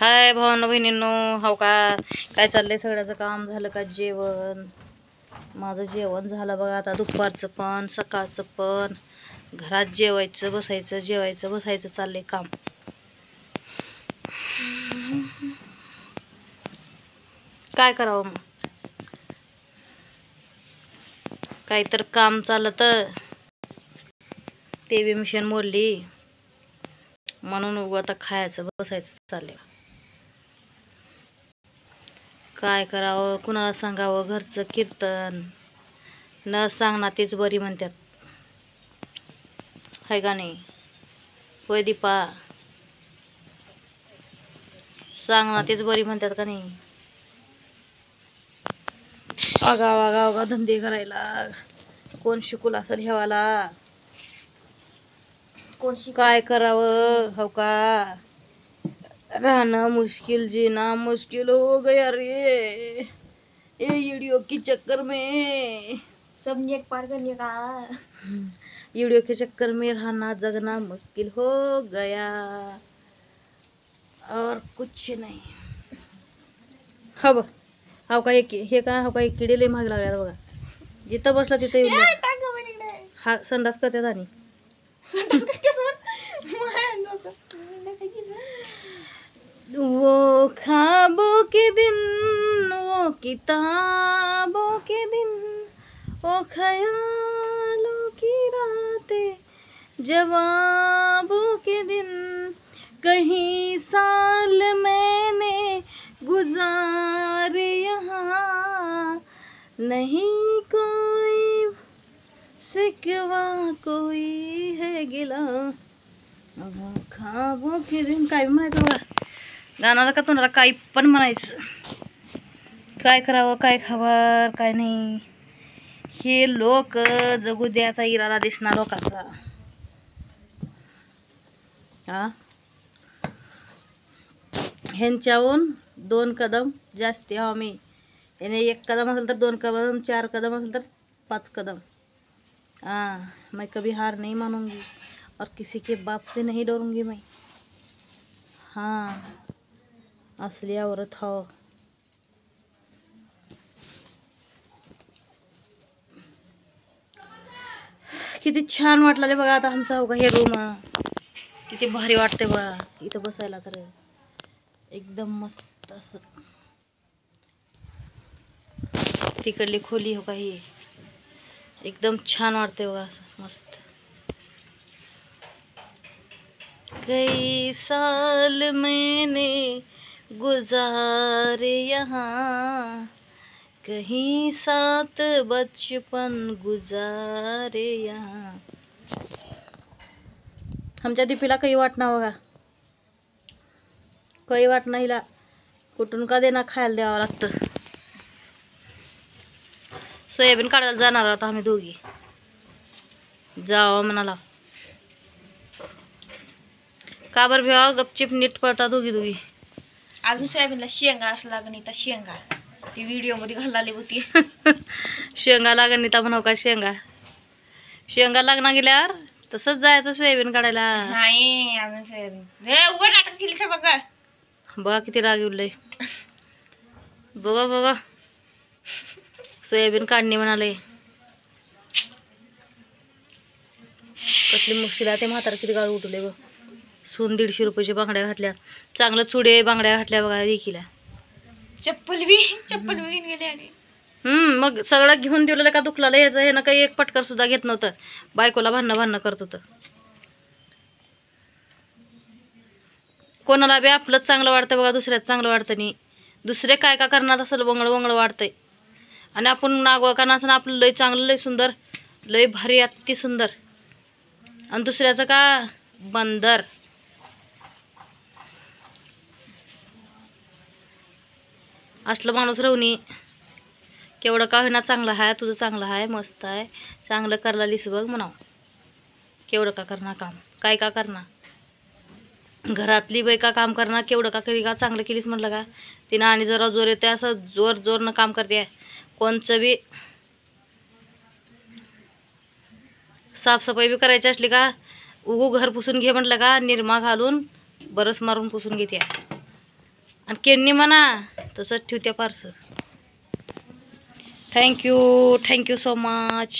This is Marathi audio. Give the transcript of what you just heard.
हाय भावांनो बहिणींनो, हो का काय चाललंय? सगळ्याचं काम झालं का? जेवण माझं जेवण झालं बघा. आता दुपारचं पण सकाळचं पण घरात जेवायचं बसायचं चाललंय काम. काय करावं मग? काही तर काम चाललं तर ते बी मिशन मोडली म्हणून आता खायचं बसायचं चाललंय. काय करावं, कुणाला सांगावं? घरचं कीर्तन न सांगणार तीच बरी म्हणतात, हाय का नाही? होय दीपा, सांगणार तीच बरी म्हणतात का नाही? आगाव धंदे करायला कोण शिकूल असेल हेवाला? काय करावं? हो का रहना मुश्किल, जीना मुश्किल हो गया रे ये वीडियो की चक्कर में, सब नेक पार करने का। वीडियो के चक्कर में रहना जगना मुश्किल हो गया और कुछ नहीं. हा बघ, हा का एक हे का, हा का एक किडे लय महाग लागल्या बघा. जिथं बसला तिथं येऊन हा संडास करतात. आणि वो ख्वाबों के दिन, वो किताबों के दिन, वो ख्यालों की रातें, जवाबों के दिन, कहीं साल मैंने गुजारे यहाँ, नहीं कोई सिकवा कोई है गिला, खाबो के दिन. काय म्हणायचं बघा, गाणारा का तोंडाला काही पण म्हणायचं. काय करावं, काय खावं, काय नाही, हे लोक जगू द्याचा इरादा दिसणार लोकांचा. हा, ह्यांच्याहून 2 कदम जास्ती हवा मी. याने 1 कदम असेल तर 2 कदम, 4 कदम असेल तर 5 कदम. हाँ, मैं कभी हार नहीं मानूंगी और किसी के बाप से नहीं डरूंगी मैं. हाँ, असली औरत हो. किती छान वाटलं बघा आता आमचा हो का हे रूम. किती भारी वाटते बघा इथं बसायला, तर एकदम मस्त असं. तिकडली खोली हो का ही एकदम छान वाटते बघा असं मस्त. कई साल मैंने गुजारे यहाँ, कहीं साथ बचपन गुजारे यहाँ. आमच्या दीपीला काही वाटणार बघा, काही वाटणार हिला. कुठून का देणार खायला द्यावं लागतं. सोयाबीन काढायला जाणार आहोत आम्ही दोघी. जावं म्हणाला. का बरं भेवा गपचिप नीट पळता दोघी. अजून सोयाबीनला शेंगा असं लागण इथं. शेंगा ती व्हिडिओ मध्ये घालाली होती. शेंगा लागण इथं म्हणाव का? शेंगा लागणार गेल्यावर तसंच जायचं सोयाबीन काढायला. नाही अजून सोयाबीन उघड नाटक केली तर बघा. बघा किती राग येऊलय. बघा सोयाबीन काढणे म्हणाले. कसली मुश्किल आहे. ते म्हातारा किती गाळ उठले बघ. सून 150 रुपयाची बांगड्या घातल्या, चांगलं चुडे बांगड्या घातल्या बघा लेकीला. चप्पल बी घेऊन गेले. आणि मग सगळं घेऊन दिलेलं का दुखला ह्याचं. हे ना काही एक पटकर सुद्धा घेत नव्हतं. बायकोला भांडणं करत होतं. कोणाला बी आपलंच चांगलं वाटतं बघा, दुसऱ्याच चांगलं वाटतं नाही. दुसरे काय का करणार असेल वंगळ वाटतंय. आणि आपण नागवा का नाचं आपलं लय चांगलं, लय सुंदर, लय भारी, अति सुंदर. आणि दुसऱ्याचं का बंदर. असलं माणूस राहूनी. केवढं का होईना चांगलं आहे, तुझं चांगलं आहे, मस्त आहे, चांगलं करला लिस बघ म्हणावं. केवढं का करणार काम, काय का करणार. घरातली बाई का काम करणार, केवढं का करी का चांगलं केलीस म्हटलं का तिनं. आणि जरा जोर येते असं जोरनं काम करते. कोणचं बी साफसफाई बी करायची असली का उगू घर पुसून घे म्हटलं का निरमा घालून बरस मारून पुसून घेते. आणि केन्नी म्हणा तसंच ठेवत्या पार्सल. Thank you so much.